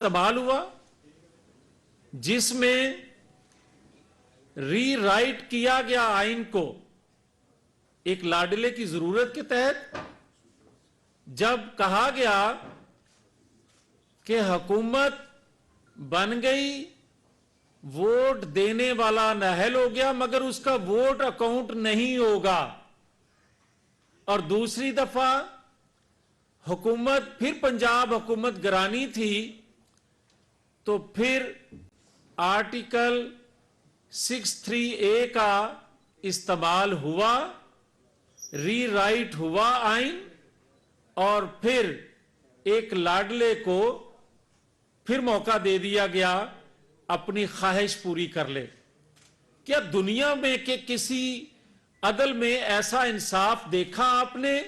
इस्तेमाल हुआ जिसमें रीराइट किया गया आइन को एक लाडले की जरूरत के तहत, जब कहा गया कि हुकूमत बन गई, वोट देने वाला नाअहल हो गया मगर उसका वोट अकाउंट नहीं होगा, और दूसरी दफा हुकूमत फिर पंजाब हुकूमत गिरानी थी, तो फिर आर्टिकल 63A का इस्तेमाल हुआ, रीराइट हुआ आइन, और फिर एक लाडले को फिर मौका दे दिया गया अपनी ख्वाहिश पूरी कर ले। क्या दुनिया में के किसी अदल में ऐसा इंसाफ देखा आपने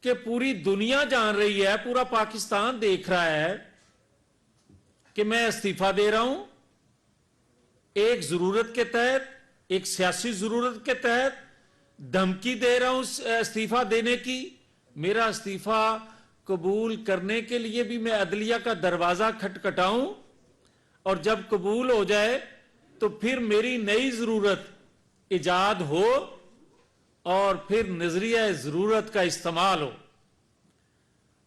कि पूरी दुनिया जान रही है, पूरा पाकिस्तान देख रहा है कि मैं इस्तीफा दे रहा हूं एक जरूरत के तहत, एक सियासी जरूरत के तहत धमकी दे रहा हूं इस्तीफा देने की। मेरा इस्तीफा कबूल करने के लिए भी मैं अदलिया का दरवाजा खटखटाऊं, और जब कबूल हो जाए तो फिर मेरी नई जरूरत इजाद हो और फिर नजरिया जरूरत का इस्तेमाल हो।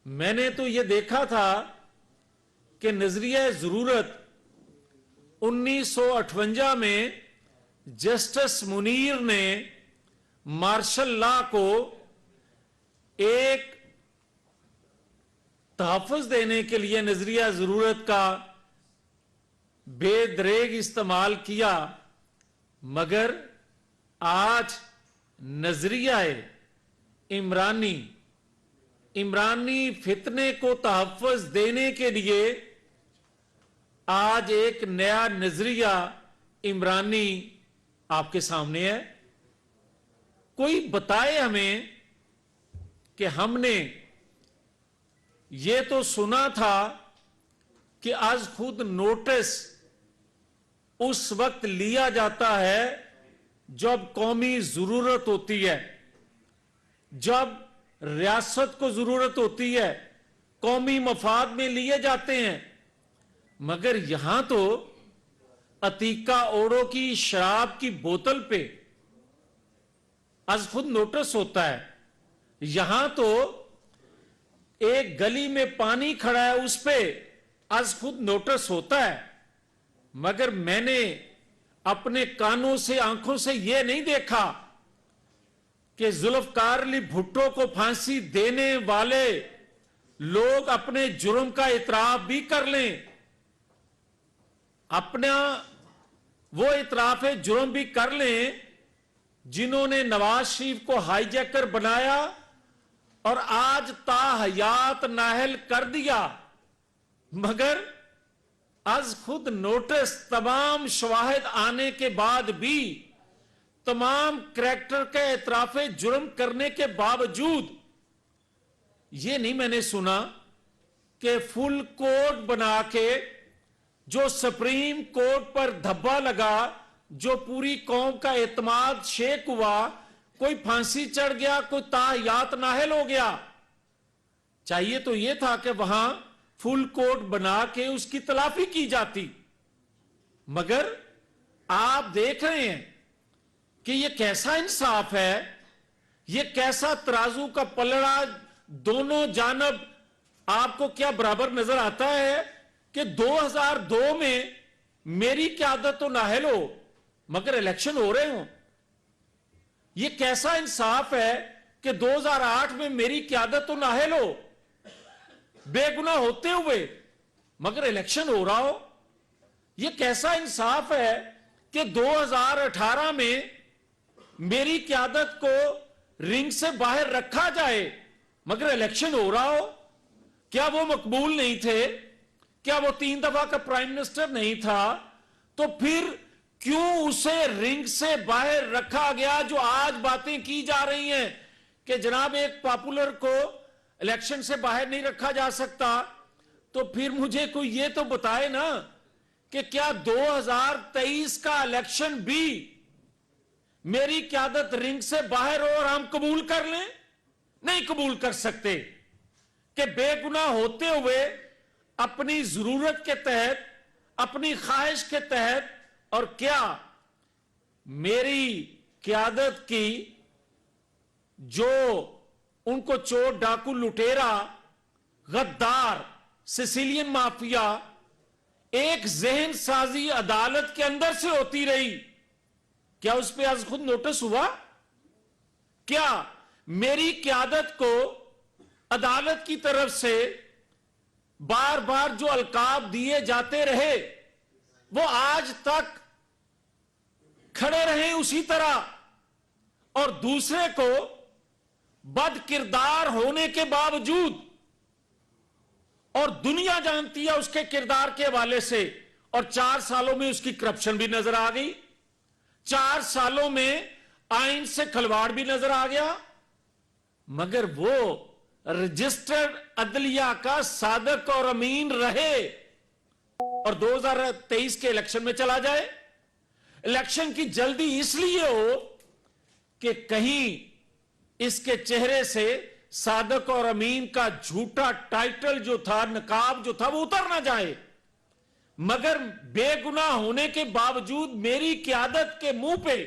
मैंने तो यह देखा था कि नजरिया जरूरत 1958 में जस्टिस मुनीर ने मार्शल लॉ को एक तहफ़्फ़ुज़ देने के लिए नजरिया जरूरत का बेदरेग इस्तेमाल किया, मगर आज नजरिया इमरानी फितने को तहफ़्फ़ुज़ देने के लिए आज एक नया नजरिया इमरानी आपके सामने है। कोई बताए हमें कि हमने ये तो सुना था कि आज खुद नोटिस उस वक्त लिया जाता है जब कौमी जरूरत होती है, जब रियासत को जरूरत होती है, कौमी मफाद में लिए जाते हैं। मगर यहां तो अतीका ओडो की शराब की बोतल पे आज खुद नोटिस होता है। यहां तो एक गली में पानी खड़ा है, उस पे आज खुद नोटिस होता है। मगर मैंने अपने कानों से, आंखों से यह नहीं देखा कि जुल्फकार अली भुट्टो को फांसी देने वाले लोग अपने जुर्म का इतराफ भी कर लें, अपना वो इतराफ जुर्म भी कर लें जिन्होंने नवाज शरीफ को हाईजैकर बनाया और आज ताहयात नाअहल कर दिया। मगर आज खुद नोटिस, तमाम शवाहिद आने के बाद भी, तमाम करैक्टर के इतराफ जुर्म करने के बावजूद यह नहीं मैंने सुना कि फुल कोर्ट बना के जो सुप्रीम कोर्ट पर धब्बा लगा, जो पूरी कौम का एतमाद शेक हुआ, कोई फांसी चढ़ गया, कोई ताहयात नाअहल हो गया। चाहिए तो यह था कि वहां फुल कोर्ट बना के उसकी तलाफी की जाती। मगर आप देख रहे हैं कि यह कैसा इंसाफ है, यह कैसा तराजू का पलड़ा दोनों जानब आपको क्या बराबर नजर आता है कि 2002 में मेरी क़यादत तो नाअहल हो मगर इलेक्शन हो रहे हो। यह कैसा इंसाफ है कि 2008 में मेरी क़यादत तो नाअहल हो, बेगुनाह होते हुए मगर इलेक्शन हो रहा हो। यह कैसा इंसाफ है कि 2018 में मेरी क़यादत को रिंग से बाहर रखा जाए मगर इलेक्शन हो रहा हो। क्या वो मकबूल नहीं थे? क्या वो 3 दफा का प्राइम मिनिस्टर नहीं था? तो फिर क्यों उसे रिंग से बाहर रखा गया? जो आज बातें की जा रही हैं कि जनाब एक पॉपुलर को इलेक्शन से बाहर नहीं रखा जा सकता, तो फिर मुझे कोई ये तो बताए ना कि क्या 2023 का इलेक्शन भी मेरी क़यादत रिंग से बाहर हो और हम कबूल कर लें? नहीं कबूल कर सकते कि बेगुनाह होते हुए اپنی ضرورت کے تحت, اپنی خواہش کے تحت, اور کیا میری قیادت کی جو ان کو چور, ڈاکو, لٹیرا, غدار, سسیلین مافیا ایک ذہن سازی عدالت کے اندر سے ہوتی رہی, کیا اس پہ از خود نوٹس ہوا؟ کیا میری قیادت کو عدالت کی طرف سے بار بار جو القاب دیے جاتے رہے وہ آج تک کھڑے رہے اسی طرح, اور دوسرے کو بد کردار ہونے کے باوجود, اور دنیا جانتی ہے اس کے کردار کے حوالے سے, اور 4 سالوں میں اس کی کرپشن بھی نظر آ گئی, 4 سالوں میں آئین سے کھلواڑ بھی نظر آ گیا, مگر وہ رجسٹرڈ عدلیہ کا صادق اور امین رہے, اور 2023 کے الیکشن میں چلا جائے. الیکشن کی جلدی اس لیے ہو کہ کہیں اس کے چہرے سے صادق اور امین کا جھوٹا ٹائٹل جو تھا, نقاب جو تھا, وہ اتر نہ جائے. مگر بے گناہ ہونے کے باوجود میری قیادت کے منہ پہ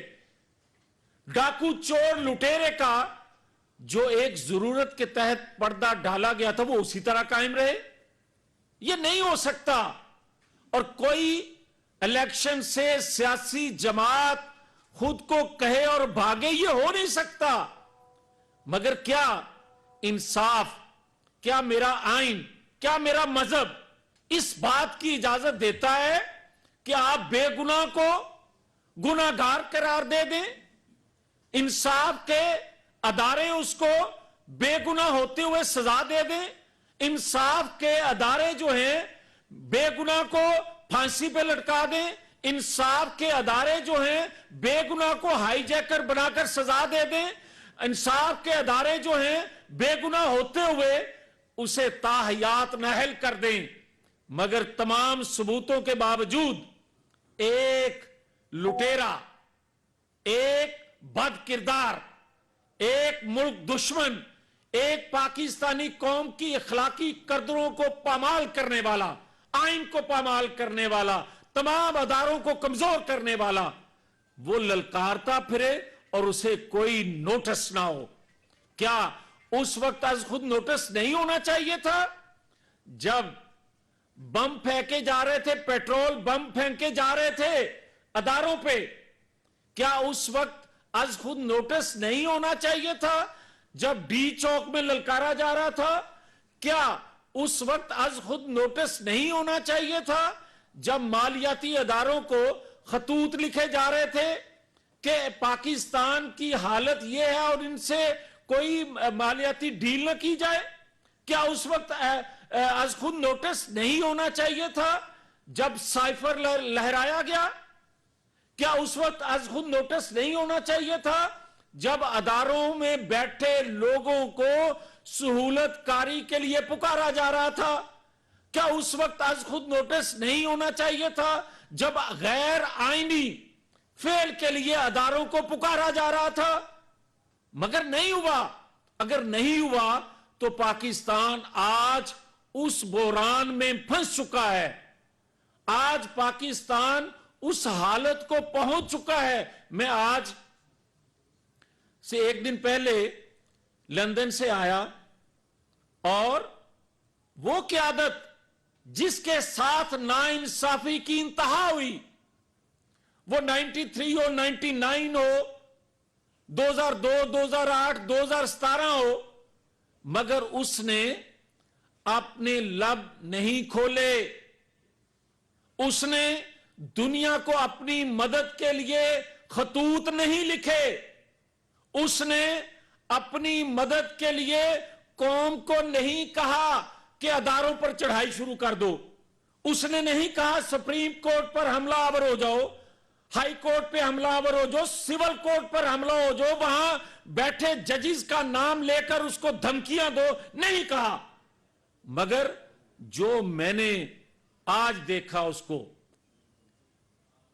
ڈاکو, چور, لٹیرے کا جو ایک ضرورت کے تحت پردہ ڈالا گیا تھا وہ اسی طرح قائم رہے. یہ نہیں ہو سکتا. اور کوئی الیکشن سے سیاسی جماعت خود کو کہے اور بھاگے, یہ ہو نہیں سکتا. مگر کیا انصاف, کیا میرا آئین, کیا میرا مذہب اس بات کی اجازت دیتا ہے کہ آپ بے گناہ کو گناہگار قرار دے دیں؟ انصاف کے ادارے اس کو بے گناہ ہوتے ہوئے سزا دے دیں؟ انصاف کے ادارے جو ہیں بے گناہ کو پھانسی پہ لٹکا دیں؟ انصاف کے ادارے جو ہیں بے گناہ کو ہائی جیکر بنا کر سزا دے دیں؟ انصاف کے ادارے جو ہیں بے گناہ ہوتے ہوئے اسے تاحیات نااہل کر دیں؟ مگر تمام ثبوتوں کے باوجود ایک لٹیرا, ایک بد کردار, ایک ملک دشمن, ایک پاکستانی قوم کی اخلاقی قدروں کو پامال کرنے والا, آئین کو پامال کرنے والا, تمام اداروں کو کمزور کرنے والا, وہ للکارتا پھرے اور اسے کوئی نوٹس نہ ہو. کیا اس وقت از خود نوٹس نہیں ہونا چاہیے تھا جب بم پھینکے جا رہے تھے, پیٹرول بم پھینکے جا رہے تھے اداروں پہ؟ کیا اس وقت از خود نوٹس نہیں ہونا چاہیے تھا جب ڈی چوک میں للکارا جا رہا تھا؟ کیا اس وقت از خود نوٹس نہیں ہونا چاہیے تھا جب مالیاتی اداروں کو خطوط لکھے جا رہے تھے کہ پاکستان کی حالت یہ ہے اور ان سے کوئی مالیاتی ڈیل نہ کی جائے؟ کیا اس وقت از خود نوٹس نہیں ہونا چاہیے تھا جب سائفر لہرایا گیا؟ کیا اس وقت از خود نوٹس نہیں ہونا چاہیے تھا جب اداروں میں بیٹھے لوگوں کو سہولت کاری کے لیے پکارا جا رہا تھا؟ کیا اس وقت از خود نوٹس نہیں ہونا چاہیے تھا جب غیر آئینی فعل کے لیے اداروں کو پکارا جا رہا تھا؟ مگر نہیں ہوا. اگر نہیں ہوا تو پاکستان آج اس بحران میں پھنس چکا ہے. آج پاکستان اس حالت کو پہنچ چکا ہے. میں آج سے 1 دن پہلے لندن سے آیا اور وہ قیادت جس کے ساتھ ناانصافی کی انتہا ہوئی, وہ 93 ہو, 99 ہو, 2002, 2008, 2017 ہو, مگر اس نے اپنے لب نہیں کھولے. اس نے دنیا کو اپنی مدد کے لیے خطوط نہیں لکھے. اس نے اپنی مدد کے لیے قوم کو نہیں کہا کہ اداروں پر چڑھائی شروع کر دو. اس نے نہیں کہا سپریم کورٹ پر حملہ آور ہو جاؤ, ہائی کورٹ پہ حملہ آور ہو جاؤ, سول کورٹ پر حملہ ہو جاؤ, وہاں بیٹھے ججز کا نام لے کر اس کو دھمکیاں دو, نہیں کہا. مگر جو میں نے آج دیکھا اس کو,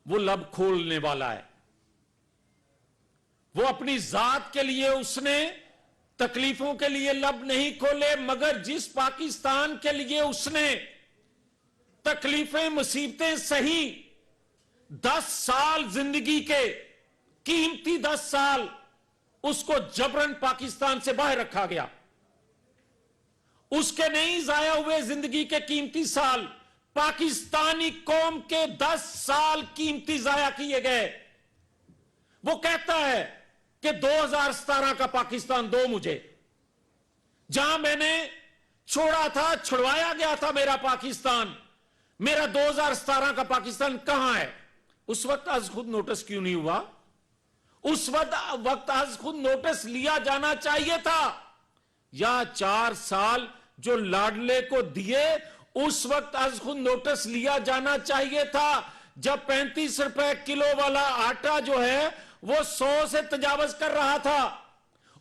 وہ لب کھولنے والا ہے. وہ اپنی ذات کے لیے اس نے تکلیفوں کے لیے لب نہیں کھولے, مگر جس پاکستان کے لیے اس نے तकलीफें मुसीबतें सही, 10 साल जिंदगी के कीमती 10 साल उसको जबरन पाकिस्तान से बाहर रखा गया। उसके नहीं जाया हुए जिंदगी के कीमती साल पाकिस्तानी कौम के 10 साल कीमती जाया किए गए। वो कहता है कि 2017 का पाकिस्तान दो मुझे, जहां मैंने छोड़ा था, छुड़वाया गया था मेरा पाकिस्तान, मेरा 2017 का पाकिस्तान कहां है? उस वक्त आज खुद नोटिस क्यों नहीं हुआ? उस वक्त आज खुद नोटिस लिया जाना चाहिए था। या 4 साल जो लाडले को दिए, उस वक्त आज खुद नोटिस लिया जाना चाहिए था, जब 35 रुपए किलो वाला आटा जो है वो 100 से तजावज कर रहा था।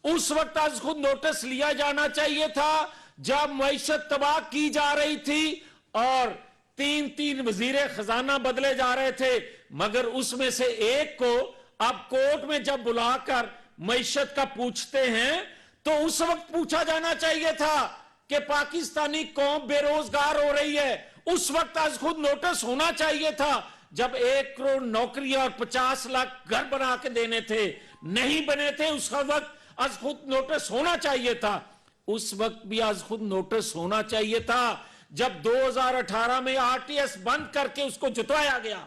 उस वक्त आज खुद नोटिस लिया जाना चाहिए था, जब मईशत तबाह की जा रही थी और 3-3 वजीरे खजाना बदले जा रहे थे। मगर उसमें से एक को अब कोर्ट में जब बुलाकर मईशत का पूछते हैं, तो उस वक्त पूछा जाना चाहिए था कि पाकिस्तानी कौम बेरोजगार हो रही है। उस वक्त आज खुद नोटिस होना चाहिए था, जब 1 करोड़ नौकरियां और 50 लाख घर बना के देने थे, नहीं बने थे। उस वक्त आज खुद नोटिस होना चाहिए था। उस वक्त भी आज खुद नोटिस होना चाहिए था, जब 2018 में आरटीएस बंद करके उसको जुतवाया गया।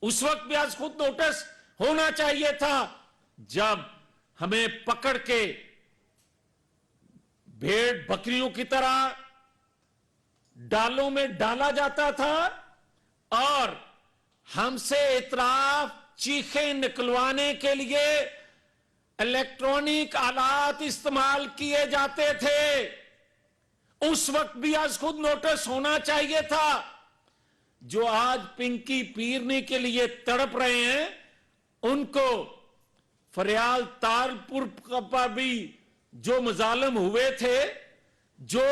उस वक्त भी आज खुद नोटिस होना चाहिए था, जब हमें पकड़ के भेड़ बकरियों की तरह डालों में डाला जाता था और हमसे इतराफ चीखें निकलवाने के लिए इलेक्ट्रॉनिक आलात इस्तेमाल किए जाते थे। उस वक्त भी आज खुद नोटिस होना चाहिए था। जो आज पिंकी पीरने के लिए तड़प रहे हैं, उनको फरियाल तालपुर पर भी जो मुजालिम हुए थे, जो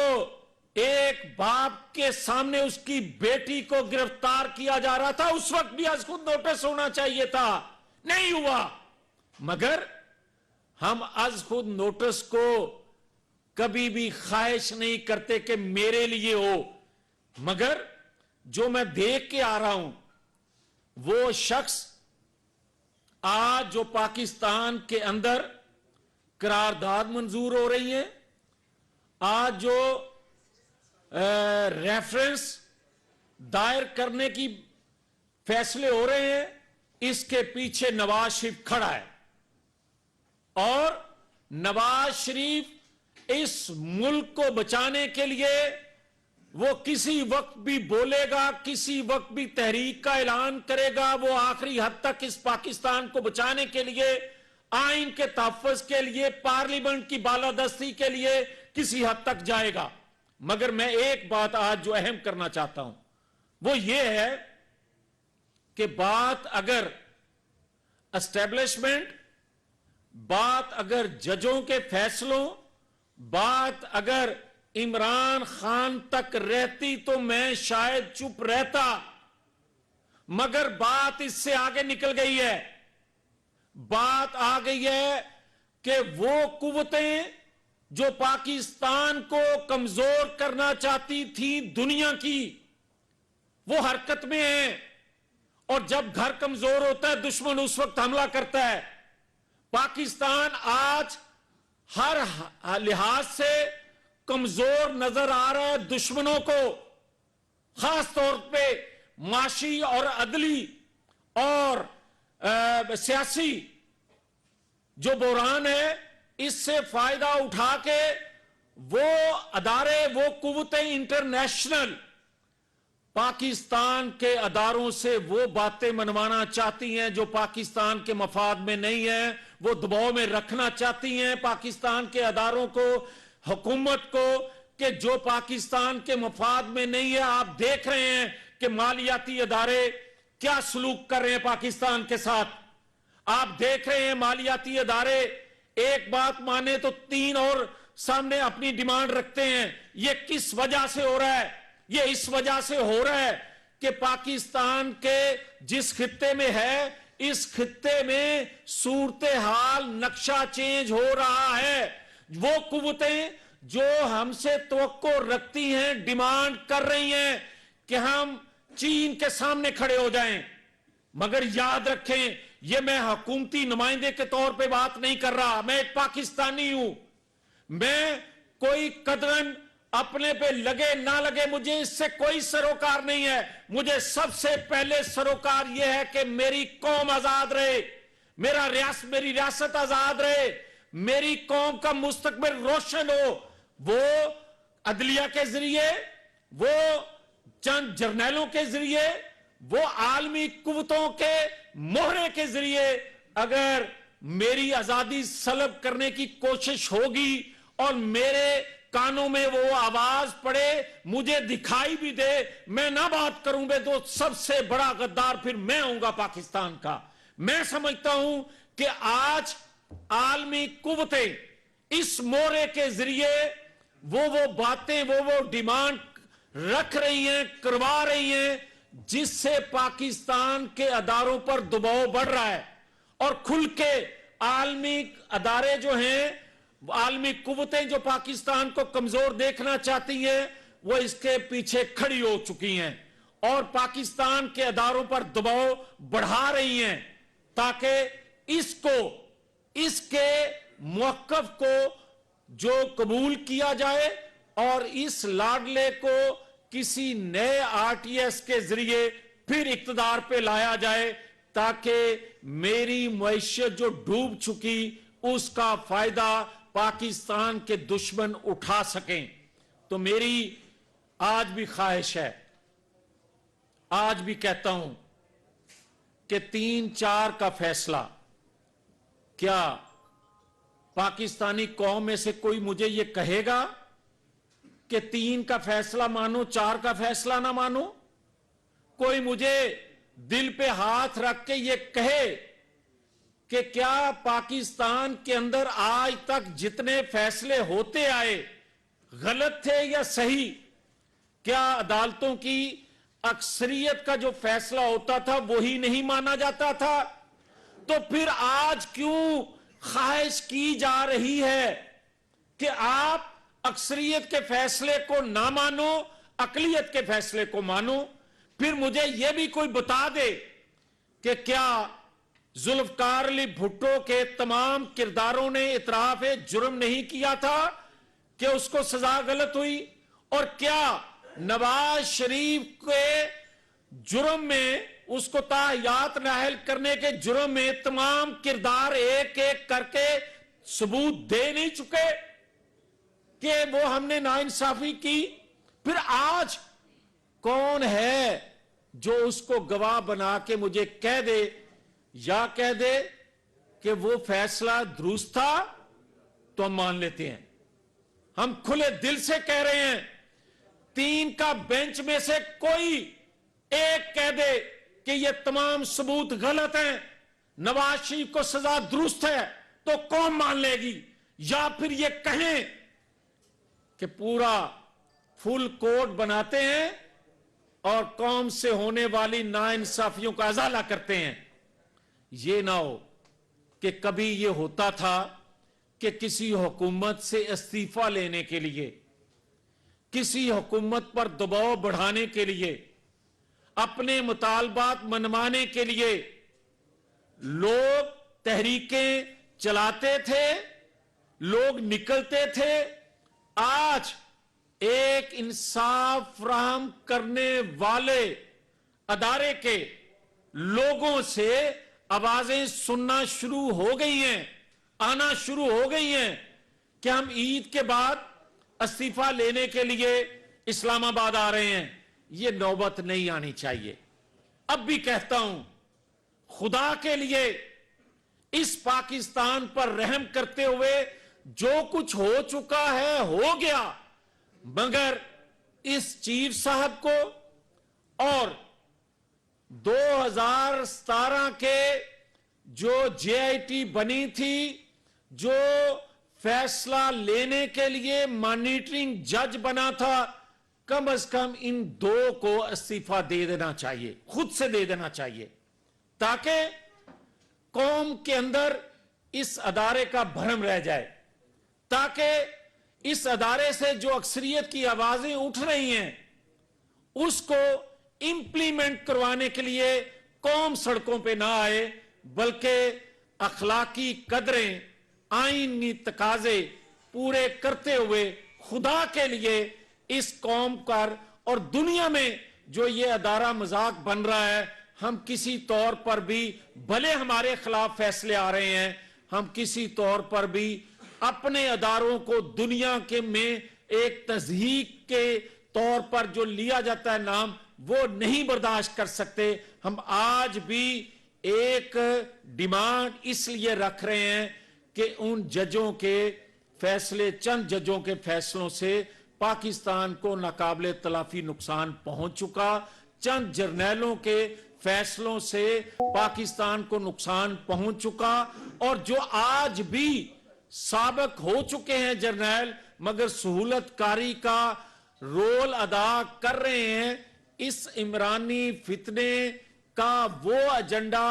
एक बाप के सामने उसकी बेटी को गिरफ्तार किया जा रहा था, उस वक्त भी आज खुद नोटिस होना चाहिए था, नहीं हुआ। मगर हम आज खुद नोटिस को कभी भी ख्वाहिश नहीं करते कि मेरे लिए हो। मगर जो मैं देख के आ रहा हूं, वो शख्स आज जो पाकिस्तान के अंदर करारदाद मंजूर हो रही है, आज जो रेफरेंस दायर करने की फैसले हो रहे हैं, इसके पीछे नवाज शरीफ खड़ा है। और नवाज शरीफ इस मुल्क को बचाने के लिए वो किसी वक्त भी बोलेगा, किसी वक्त भी तहरीक का ऐलान करेगा। वो आखिरी हद तक इस पाकिस्तान को बचाने के लिए, आइन के तहफ़्फ़ुज़ के लिए, पार्लियामेंट की बालादस्ती के लिए किसी हद तक जाएगा। मगर मैं एक बात आज जो अहम करना चाहता हूं, वो ये है कि बात अगर एस्टेब्लिशमेंट, बात अगर जजों के फैसलों, बात अगर इमरान खान तक रहती तो मैं शायद चुप रहता। मगर बात इससे आगे निकल गई है। बात आ गई है कि वो कुव्वतें जो पाकिस्तान को कमजोर करना चाहती थी दुनिया की, वो हरकत में है। और जब घर कमजोर होता है, दुश्मन उस वक्त हमला करता है। पाकिस्तान आज हर लिहाज से कमजोर नजर आ रहा है दुश्मनों को, खास तौर पे माशी और अदली और सियासी जो बहरान है, इससे फायदा उठा के वो अदारे, वो कुव्वतें इंटरनेशनल पाकिस्तान के अदारों से वो बातें मनवाना चाहती हैं जो पाकिस्तान के मफाद में नहीं है। वो दबाव में रखना चाहती हैं पाकिस्तान के अदारों को, हुकूमत को, कि जो पाकिस्तान के मफाद में नहीं है। आप देख रहे हैं कि मालियाती अदारे क्या सलूक कर रहे हैं पाकिस्तान के साथ। आप देख रहे हैं मालियाती अदारे एक बात माने तो 3 और सामने अपनी डिमांड रखते हैं। ये किस वजह से हो रहा है? ये इस वजह से हो रहा है कि पाकिस्तान के जिस खित्ते में है, इस खित्ते में सूरत हाल, नक्शा चेंज हो रहा है। वो कुव्वतें जो हमसे तवक्को रखती हैं, डिमांड कर रही हैं कि हम चीन के सामने खड़े हो जाएं। मगर याद रखें, यह मैं हुकूमती नुमाइंदे के तौर पे बात नहीं कर रहा, मैं एक पाकिस्तानी हूं। मैं कोई कदरन अपने पे लगे ना लगे, मुझे इससे कोई सरोकार नहीं है। मुझे सबसे पहले सरोकार यह है कि मेरी कौम आजाद रहे, मेरी रियासत आजाद रहे, मेरी कौम का मुस्तकबिल रोशन हो। वो अदलिया के जरिए, वो चंद जर्नैलों के जरिए, वो आलमी कुव्वतों के मोहरे के जरिए अगर मेरी आजादी सलब करने की कोशिश होगी और मेरे कानों में वो आवाज पड़े, मुझे दिखाई भी दे, मैं ना बात करूं बे, तो सबसे बड़ा गद्दार फिर मैं होऊंगा पाकिस्तान का। मैं समझता हूं कि आज आलमी कुव्वतें इस मोहरे के जरिए वो बातें, वो डिमांड रख रही हैं, करवा रही हैं, जिससे पाकिस्तान के अदारों पर दबाव बढ़ रहा है। और खुल के आलमी अदारे जो हैं, आलमी कुव्वतें जो पाकिस्तान को कमजोर देखना चाहती हैं, वो इसके पीछे खड़ी हो चुकी हैं और पाकिस्तान के अदारों पर दबाव बढ़ा रही हैं ताकि इसके मौकफ को जो कबूल किया जाए और इस लाडले को किसी नए आरटीएस के जरिए फिर इक्तदार पे लाया जाए, ताकि मेरी मईशत जो डूब चुकी उसका फायदा पाकिस्तान के दुश्मन उठा सकें। तो मेरी आज भी ख्वाहिश है, आज भी कहता हूं कि 3-4 का फैसला, क्या पाकिस्तानी कौम में से कोई मुझे यह कहेगा कि 3 का फैसला मानो, 4 का फैसला ना मानो? कोई मुझे दिल पे हाथ रख के ये कहे कि क्या पाकिस्तान के अंदर आज तक जितने फैसले होते आए गलत थे या सही? क्या अदालतों की अक्सरियत का जो फैसला होता था वही नहीं माना जाता था? तो फिर आज क्यों ख्वाहिश की जा रही है कि आप अक्सरियत के फैसले को ना मानो, अकलियत के फैसले को मानो? फिर मुझे यह भी कोई बता दे कि क्या जुल्फकार अली भुट्टो के तमाम किरदारों ने इतराफ जुर्म नहीं किया था कि उसको सजा गलत हुई? और क्या नवाज शरीफ के जुर्म में, उसको ताहयात नाहल करने के जुर्म में तमाम किरदार एक एक करके सबूत दे नहीं चुके कि वो हमने नाइंसाफी की? फिर आज कौन है जो उसको गवाह बना के मुझे कह दे या कह दे कि वो फैसला दुरुस्त था? तो हम मान लेते हैं, हम खुले दिल से कह रहे हैं। 3 का बेंच में से कोई एक कह दे कि ये तमाम सबूत गलत हैं, नवाज शरीफ को सजा दुरुस्त है, तो कौन मान लेगी? या फिर ये कहें कि पूरा फुल कोड बनाते हैं और कौम से होने वाली नाइंसाफियों का अजाला करते हैं। ये ना हो कि कभी ये होता था कि किसी हुकूमत से इस्तीफा लेने के लिए, किसी हुकूमत पर दबाव बढ़ाने के लिए, अपने मुतालबात मनवाने के लिए लोग तहरीकें चलाते थे, लोग निकलते थे। आज एक इंसाफ फराहम करने वाले अदारे के लोगों से आवाजें सुनना शुरू हो गई हैं, आना शुरू हो गई हैं कि हम ईद के बाद इस्तीफा लेने के लिए इस्लामाबाद आ रहे हैं। ये नौबत नहीं आनी चाहिए। अब भी कहता हूं, खुदा के लिए इस पाकिस्तान पर रहम करते हुए, जो कुछ हो चुका है हो गया, मगर इस चीफ साहब को और 2017 के जो जेआईटी बनी थी, जो फैसला लेने के लिए मॉनिटरिंग जज बना था, कम से कम इन 2 को इस्तीफा दे देना चाहिए, खुद से दे देना चाहिए, ताकि कौम के अंदर इस अदारे का भरम रह जाए, ताकि इस अदारे से जो अक्सरियत की आवाजें उठ रही हैं उसको इंप्लीमेंट करवाने के लिए कौम सड़कों पे ना आए, बल्कि अखलाकी कदरें, आईनी तकाजे पूरे करते हुए खुदा के लिए इस कौम पर और दुनिया में जो ये अदारा मजाक बन रहा है, हम किसी तौर पर भी, भले हमारे खिलाफ फैसले आ रहे हैं, हम किसी तौर पर भी अपने अदारों को दुनिया के में एक तज़हीक के तौर पर जो लिया जाता है नाम, वो नहीं बर्दाश्त कर सकते। हम आज भी एक डिमांड इसलिए रख रहे हैं कि उन जजों के फैसले, चंद जजों के फैसलों से पाकिस्तान को नाकाबिले तलाफी नुकसान पहुंच चुका, चंद जर्नैलों के फैसलों से पाकिस्तान को नुकसान पहुंच चुका, और जो आज भी साबिक हो चुके हैं जर्नैल, मगर सहूलतकारी का रोल अदा कर रहे हैं। इस इमरानी फितने का वो एजेंडा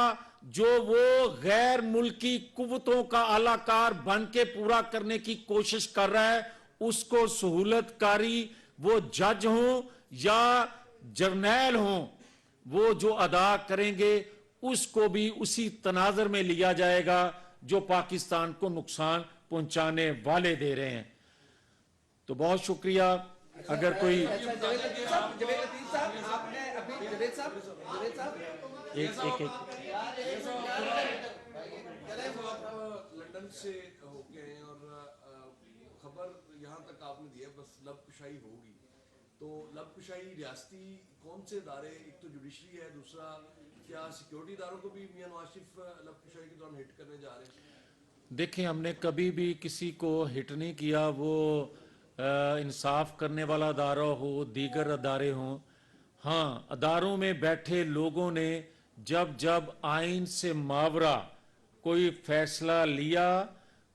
जो वो गैर मुल्की कुव्वतों का आलाकार बन के पूरा करने की कोशिश कर रहा है, उसको सहूलतकारी वो जज हों या जर्नैल हों, वो जो अदा करेंगे उसको भी उसी तनाजर में लिया जाएगा जो पाकिस्तान को नुकसान पहुंचाने वाले दे रहे हैं। तो बहुत शुक्रिया। अगर कोई लंदन से होके हैं और खबर यहाँ तक आपने दिया, बस लबकुशाई होगी, तो लबकुशाई रियासती कौन से इदारे, एक तो जुडिशरी है, दूसरा क्या सिक्योरिटी इदारों को भी मियां नवाज शरीफ लबकुशाई के दौरान हिट करने जा रहे हैं? देखिए, हमने कभी भी किसी को हिट नहीं किया, वो इंसाफ करने वाला अदारा हो, दीगर अदारे हों। हाँ, अदारों में बैठे लोगों ने जब जब आइन से मावरा कोई फैसला लिया,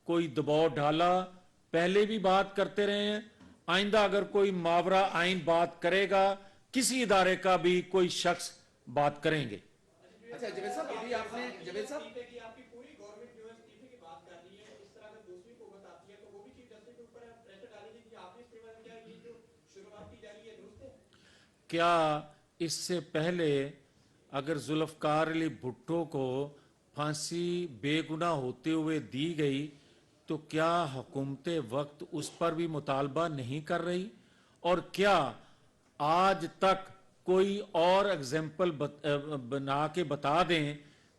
कोई दबाव डाला, पहले भी बात करते रहे हैं, आइंदा अगर कोई मावरा आइन बात करेगा, किसी इदारे का भी कोई शख्स बात करेंगे। अच्छा जावेद साहब, अभी आपने जावेद साहब आपकी पूरी गवर्नमेंट जो है इस्तीफे की बात कर रही है, इस तरह अगर दूसरी हुकूमत आती है तो वो भी चीफ जस्टिस के ऊपर प्रेशर डालेगी कि आपने इस्तीफा दिया, ये जो शुरुआत की जा रही है दुरुस्त है? क्या इससे पहले अगर जुल्फकार अली भुट्टो को फांसी बेगुनाह होते हुए दी गई, तो क्या हुकूमत वक्त उस पर भी मुतालबा नहीं कर रही? और क्या आज तक कोई और एग्जाम्पल बना के बता दें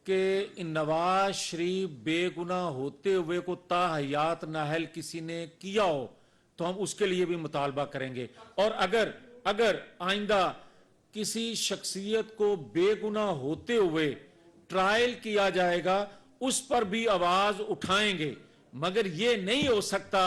कि नवाज शरीफ बेगुनाह होते हुए को ताहयात नाहल किसी ने किया हो, तो हम उसके लिए भी मुतालबा करेंगे। और अगर आइंदा किसी शख्सियत को बेगुनाह होते हुए ट्रायल किया जाएगा, उस पर भी आवाज उठाएंगे। मगर ये नहीं हो सकता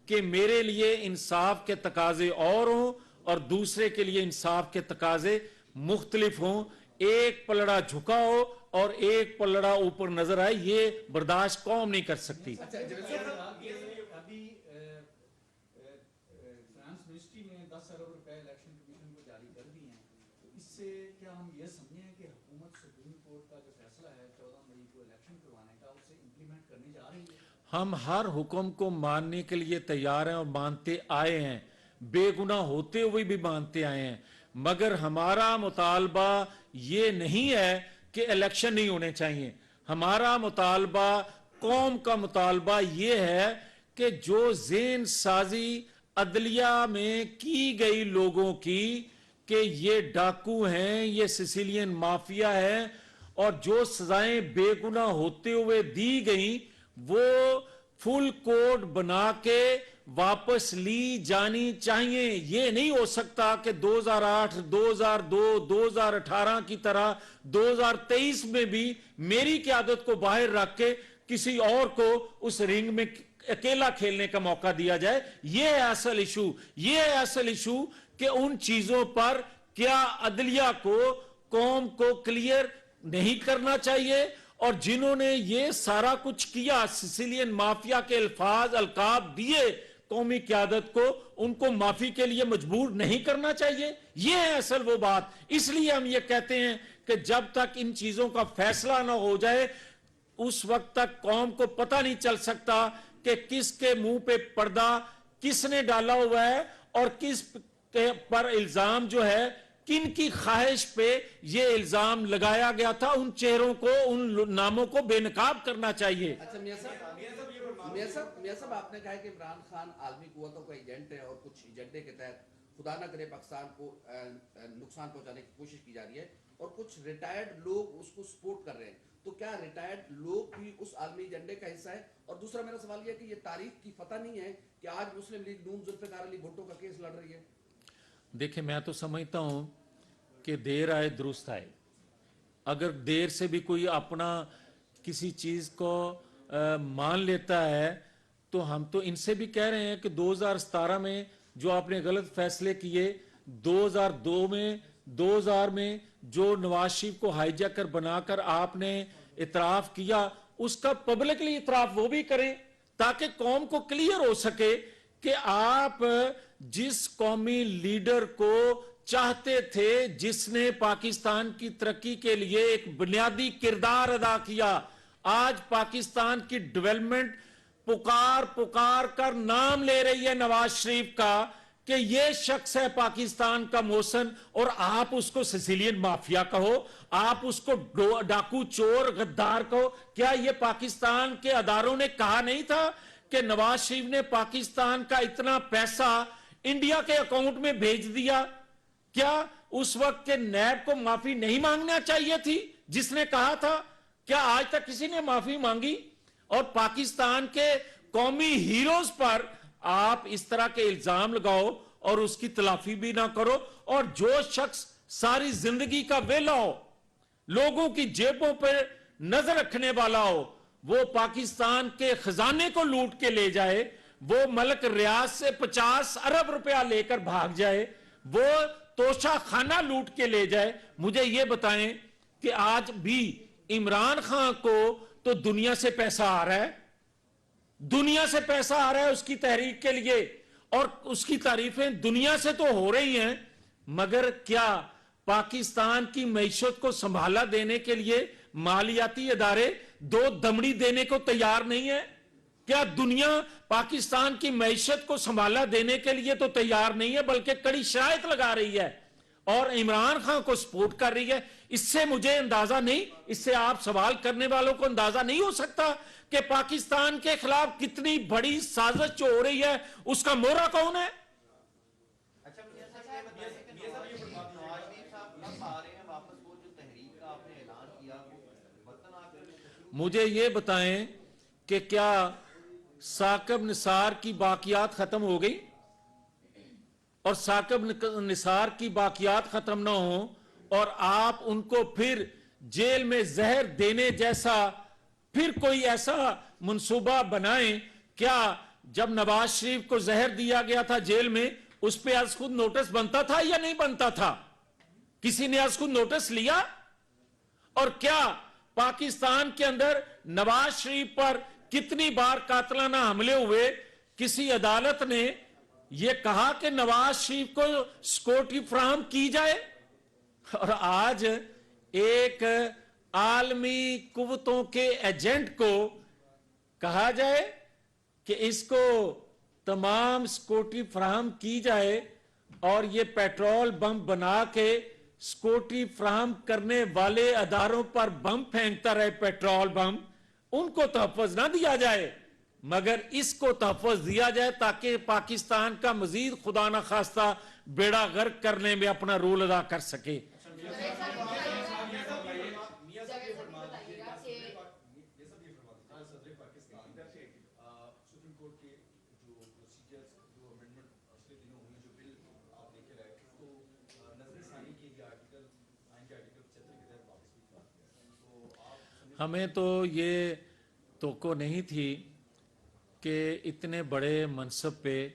कि मेरे लिए इंसाफ के तकाजे और हों और दूसरे के लिए इंसाफ के तकाजे मुख्तलिफ हों, एक पलड़ा झुका हो और एक पलड़ा ऊपर नजर आए, ये बर्दाश्त कौम नहीं कर सकती। अभी फाइनेंस मिनिस्ट्री ने 10 अरब रुपए इलेक्शन कमीशन को जारी कर दिए हैं, तो इससे क्या हम ये समझें कि हुकूमत सुप्रीम कोर्ट का जो फैसला है 14 मई को इलेक्शन करवाने का, उसे इम्प्लीमेंट करने जा रही है? हम हर हुक्म को मानने के लिए तैयार हैं और मानते आए हैं, बेगुनाह होते हुए भी मानते आए हैं, मगर हमारा मुतालबा ये नहीं है कि इलेक्शन नहीं होने चाहिए। हमारा मुतालबा, कौम का मुतालबा ये है कि जो ज़ेन साजी अदलिया में की गई लोगों की कि ये डाकू हैं, ये सिसिलियन माफिया है, और जो सजाएं बेगुनाह होते हुए दी गई, वो फुल कोड बना के वापस ली जानी चाहिए। ये नहीं हो सकता कि 2008, 2002, 2018 की तरह 2023 में भी मेरी क़यादत को बाहर रख के किसी और को उस रिंग में अकेला खेलने का मौका दिया जाए। ये है असल इशू। ये है असल इशू कि उन चीजों पर क्या अदलिया को, कौम को क्लियर नहीं करना चाहिए, और जिन्होंने ये सारा कुछ किया, सिसिलियन माफिया के अल्फाज अलकाब दिए कौमी क़यादत को, उनको माफी के लिए मजबूर नहीं करना चाहिए। ये है असल वो बात। इसलिए हम ये कहते हैं कि जब तक इन चीजों का फैसला ना हो जाए, उस वक्त तक कौम को पता नहीं चल सकता कि किसके मुंह पे पर्दा किसने डाला हुआ है और किस पर इल्जाम जो है किन की ख्वाहिश पे ये इल्जाम लगाया गया था? उन चेहरों को, उन नामों को बेनकाब करना चाहिए। अच्छा मियां साहब आपने कहा कि इमरान खान आलमी कुव्वतों का एजेंट है और कुछ एजेंडे के तहत खुदा न करे पाकिस्तान को नुकसान पहुंचाने की कोशिश की जा रही है और कुछ रिटायर्ड लोग उसको सपोर्ट कर रहे हैं, तो क्या रिटायर्ड लोग भी उस आलमी एजेंडे का हिस्सा है? और दूसरा मेरा सवाल यह कि ये तारीख की पता नहीं है कि आज मुस्लिम लीग नून जुल्फिकार अली भुट्टो का केस लड़ रही है। देखिए, मैं तो समझता हूं कि देर आए दुरुस्त आए। अगर देर से भी कोई अपना किसी चीज को मान लेता है, तो हम तो इनसे भी कह रहे हैं कि 2017 में जो आपने गलत फैसले किए, 2000 में जो नवाज शरीफ को हाईजैकर बनाकर आपने इतराफ किया, उसका पब्लिकली इतराफ वो भी करें, ताकि कौम को क्लियर हो सके कि आप जिस कौमी लीडर को चाहते थे, जिसने पाकिस्तान की तरक्की के लिए एक बुनियादी किरदार अदा किया, आज पाकिस्तान की डेवलपमेंट पुकार कर नाम ले रही है नवाज शरीफ का कि ये शख्स है पाकिस्तान का मोहसन, और आप उसको सिसिलियन माफिया कहो, आप उसको डाकू चोर गद्दार कहो। क्या ये पाकिस्तान के अदारों ने कहा नहीं था कि नवाज शरीफ ने पाकिस्तान का इतना पैसा इंडिया के अकाउंट में भेज दिया? क्या उस वक्त के नैब को माफी नहीं मांगना चाहिए थी जिसने कहा था? क्या आज तक किसी ने माफी मांगी? और पाकिस्तान के कौमी हीरोज पर आप इस तरह के इल्जाम लगाओ और उसकी तलाफी भी ना करो। और जो शख्स सारी जिंदगी का वेला हो, लोगों की जेबों पर नजर रखने वाला हो, वो पाकिस्तान के खजाने को लूट के ले जाए, वो मलक रियाज से 50 अरब रुपया लेकर भाग जाए, वो तोशा खाना लूट के ले जाए, मुझे ये बताएं कि आज भी इमरान खान को तो दुनिया से पैसा आ रहा है, दुनिया से पैसा आ रहा है उसकी तहरीक के लिए, और उसकी तारीफें दुनिया से तो हो रही हैं, मगर क्या पाकिस्तान की मईशत को संभाला देने के लिए मालियाती इदारे दो दमड़ी देने को तैयार नहीं है? क्या दुनिया पाकिस्तान की मईशत को संभाला देने के लिए तो तैयार नहीं है, बल्कि कड़ी शराइत लगा रही है और इमरान खान को सपोर्ट कर रही है? इससे मुझे अंदाजा नहीं, इससे आप सवाल करने वालों को अंदाजा नहीं हो सकता कि पाकिस्तान के खिलाफ कितनी बड़ी साजिश जो हो रही है, उसका मोहरा कौन है? अच्छा मियां साहब ये बताइए कि नवाज शरीफ साहब कब आ रहे हैं वापस? वो जो तहरीक का आपने ऐलान किया, वतन आकर मुझे ये बताएं कि क्या साकिब निसार की बाकियात खत्म हो गई? और साकिब निसार की बाकियात खत्म ना हो और आप उनको फिर जेल में जहर देने जैसा फिर कोई ऐसा मंसूबा बनाएं? क्या जब नवाज शरीफ को जहर दिया गया था जेल में, उस पर आज खुद नोटिस बनता था या नहीं बनता था? किसी ने आज खुद नोटिस लिया? और क्या पाकिस्तान के अंदर नवाज शरीफ पर कितनी बार कातलाना हमले हुए, किसी अदालत ने यह कहा कि नवाज शरीफ को सिक्योरिटी फराहम की जाए? और आज एक आलमी कुव्वतों के एजेंट को कहा जाए कि इसको तमाम सिक्योरिटी फराहम की जाए, और ये पेट्रोल बम बना के सिक्योरिटी फराहम करने वाले अदारों पर बम फेंकता रहे, पेट्रोल बम, उनको तहफ़्फ़ुज़ ना दिया जाए, मगर इसको तहफ़्फ़ुज़ दिया जाए ताकि पाकिस्तान का मजीद खुदा न खास्ता बेड़ा गर्क करने में अपना रोल अदा कर सके। हमें तो ये तोको नहीं थी कि इतने बड़े मनसब पे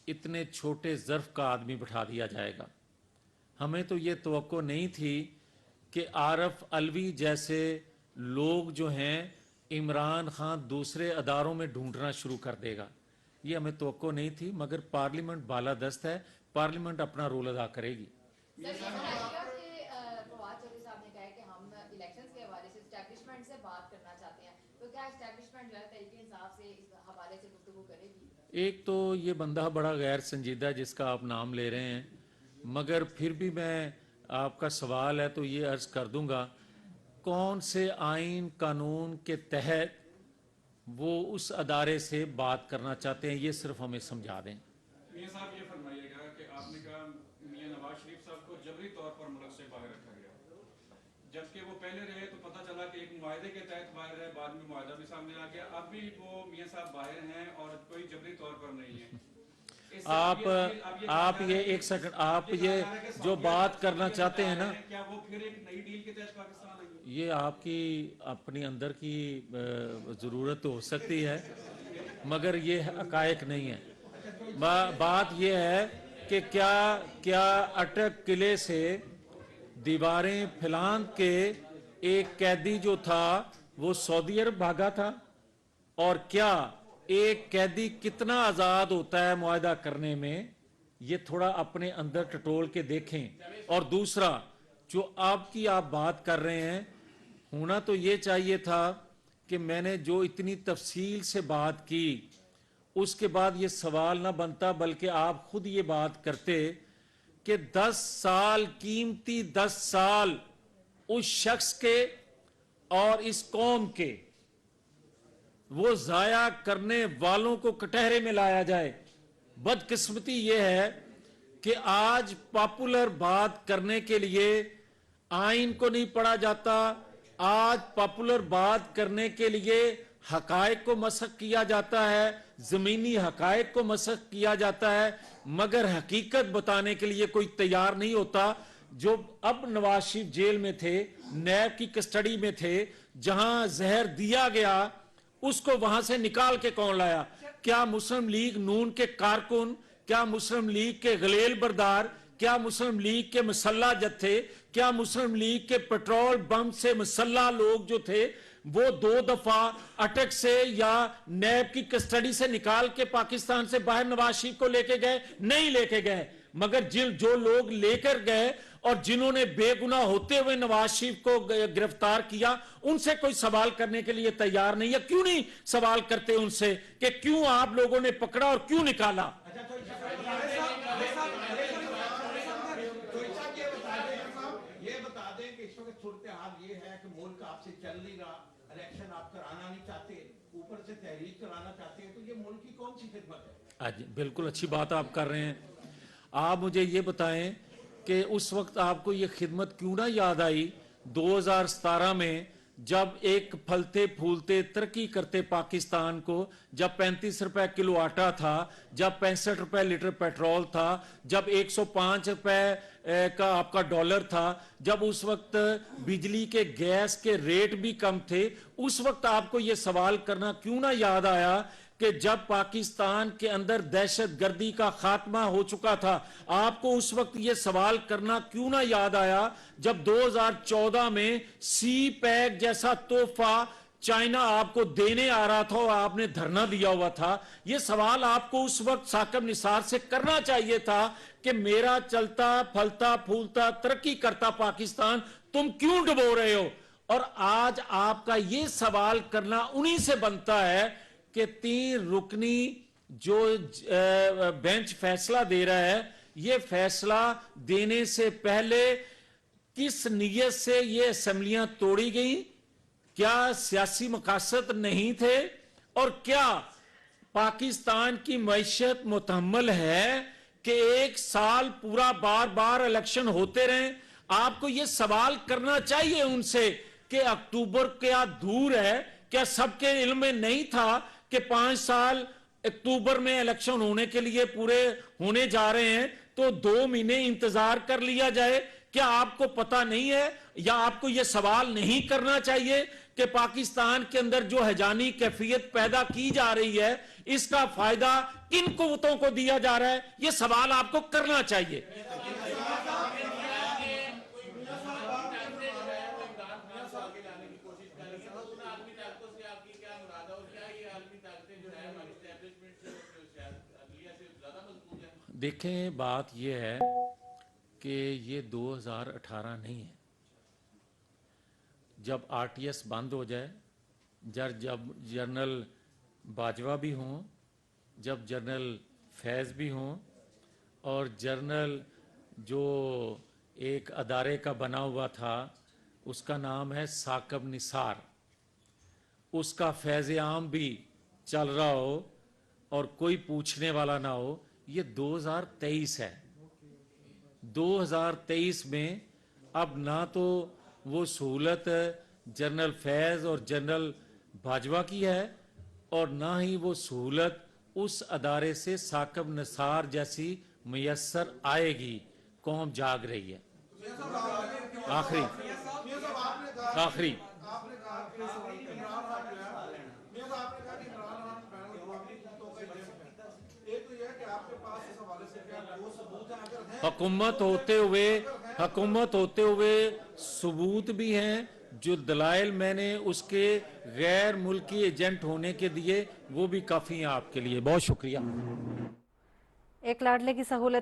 इतने छोटे ज़र्फ का आदमी बिठा दिया जाएगा। हमें तो ये तवक्को नहीं थी कि आरफ अलवी जैसे लोग जो हैं इमरान खान दूसरे अदारों में ढूंढना शुरू कर देगा। ये हमें तवक्को नहीं थी, मगर पार्लियामेंट बालादस्त है, पार्लियामेंट अपना रोल अदा करेगी। एक तो ये बंदा बड़ा गैर संजीदा जिसका आप नाम ले रहे हैं, मगर फिर भी मैं आपका सवाल है तो ये अर्ज कर दूंगा, कौन से आइन कानून के तहत वो उस अदारे से बात करना चाहते हैं, ये सिर्फ हमें समझा दें। मियां साहब ये फरमाइएगा कि आपने कहा मियां नवाज शरीफ साहब को जबरी तौर पर मुल्क से बाहर रखा गया, जबकि वो पहले रहे तो पता चला कि एक मुआहदे के तहत बाहर रहे, बाद में मुआहदा भी सामने आ गया, अब भी वो मियां साहब बाहर हैं और कोई जबरी तौर पर नहीं है। आप ये एक सेकंड, आप ये जो बात करना चाहते हैं ना, क्या वो फिर एक नई डील के तहत पाकिस्तान आएंगे? ये आपकी अपनी अंदर की ज़रूरत तो हो सकती है, मगर ये हकायक नहीं है। बात ये है कि क्या अटक किले से दीवारें फैलान के एक कैदी जो था वो सऊदी अरब भागा था, और क्या एक कैदी कितना आज़ाद होता है मुआहदा करने में, ये थोड़ा अपने अंदर टटोल के देखें। और दूसरा, जो आपकी आप बात कर रहे हैं, होना तो ये चाहिए था कि मैंने जो इतनी तफसील से बात की उसके बाद ये सवाल ना बनता, बल्कि आप खुद ये बात करते कि 10 साल, कीमती 10 साल उस शख्स के और इस कौम के वो जाया करने वालों को कटहरे में लाया जाए। बदकिस्मती ये है कि आज पॉपुलर बात करने के लिए आइन को नहीं पढ़ा जाता, आज पॉपुलर बात करने के लिए हकायक को मसख किया जाता है, जमीनी हकायक को मसख किया जाता है, मगर हकीकत बताने के लिए कोई तैयार नहीं होता। जो अब नवाज शरीफ जेल में थे, नैब की कस्टडी में थे, जहां जहर दिया गया उसको वहां से निकाल के कौन लाया? क्या मुस्लिम लीग नून के कारकुन, क्या मुस्लिम लीग के गलेल बरदार, क्या मुस्लिम लीग के मुसल्ला जत्थे, क्या मुस्लिम लीग के पेट्रोल बम से मुसल्ला लोग जो थे वो 2 दफा अटक से या नैब की कस्टडी से निकाल के पाकिस्तान से बाहर नवाज शरीफ को लेके गए? नहीं लेके गए। मगर जो लोग लेकर गए और जिन्होंने बेगुनाह होते हुए नवाज शरीफ को गिरफ्तार किया, उनसे कोई सवाल करने के लिए तैयार नहीं है। क्यों नहीं सवाल करते उनसे कि क्यों आप लोगों ने पकड़ा और क्यों निकाला? ये बता दें कि इस वक्त सूरत हाल ये है कि मुल्क आपसे चल नहीं रहा, इलेक्शन आप कराना नहीं चाहते, ऊपर से तहरीक कराना चाहते हैं, तो ये मुल्क की कौन सी खिदमत है? आज बिल्कुल अच्छी बात आप कर रहे हैं। आप मुझे ये बताएं कि उस वक्त आपको ये खिदमत क्यों ना याद आई 2017 में, जब एक फलते फूलते तरक्की करते पाकिस्तान को, जब 35 रुपए किलो आटा था, जब 65 रुपए लीटर पेट्रोल था, जब 105 रुपए का आपका डॉलर था, जब उस वक्त बिजली के गैस के रेट भी कम थे, उस वक्त आपको ये सवाल करना क्यों ना याद आया कि जब पाकिस्तान के अंदर दहशत गर्दी का खात्मा हो चुका था, आपको उस वक्त ये सवाल करना क्यों ना याद आया जब 2014 में सी पैक जैसा तोहफा चाइना आपको देने आ रहा था और आपने धरना दिया हुआ था? ये सवाल आपको उस वक्त साकिब निसार से करना चाहिए था कि मेरा चलता फलता फूलता तरक्की करता पाकिस्तान तुम क्यों डुबो रहे हो? और आज आपका ये सवाल करना उन्हीं से बनता है कि 3 रुकनी जो बेंच फैसला दे रहा है, ये फैसला देने से पहले किस नीयत से ये असेंबलियां तोड़ी गई? क्या सियासी मकासद नहीं थे? और क्या पाकिस्तान की मैशत मुतहम्मल है कि 1 साल पूरा बार बार इलेक्शन होते रहे? आपको ये सवाल करना चाहिए उनसे कि अक्टूबर क्या दूर है? क्या सबके इल्म में नहीं था कि 5 साल अक्टूबर में इलेक्शन होने के लिए पूरे होने जा रहे हैं, तो 2 महीने इंतजार कर लिया जाए? क्या आपको पता नहीं है या आपको यह सवाल नहीं करना चाहिए कि पाकिस्तान के अंदर जो हैजानी कैफियत पैदा की जा रही है, इसका फायदा किन कुव्वतों को दिया जा रहा है? यह सवाल आपको करना चाहिए। देखें, बात यह है कि ये 2018 नहीं है। जब आरटीएस बंद हो जाए, जब जनरल बाजवा भी हों, जब जनरल फैज़ भी हों और जनरल जो एक अदारे का बना हुआ था, उसका नाम है साकब निसार, उसका फैज़ आम भी चल रहा हो और कोई पूछने वाला ना हो, ये 2023 है। 2023 में अब ना तो वो सहूलत जनरल फैज़ और जनरल बाजवा की है और ना ही वो सहूलत उस अदारे से साकब निसार जैसी मैसर आएगी। कौम जाग रही है। आखिरी आपने कहा कि इमरान खान जो है, मियां साहब आपने कहा कि इमरान खान पैनल तो का एजेंट है। एक तो ये है कि आपके पास इस हवाले से क्या ठोस सबूत है? अगर है हुकूमत होते हुए सबूत भी हैं, जो दलाइल मैंने उसके गैर मुल्की एजेंट होने के दिए वो भी काफ़ी हैं आपके लिए। बहुत शुक्रिया। एक लाडले की सहूलत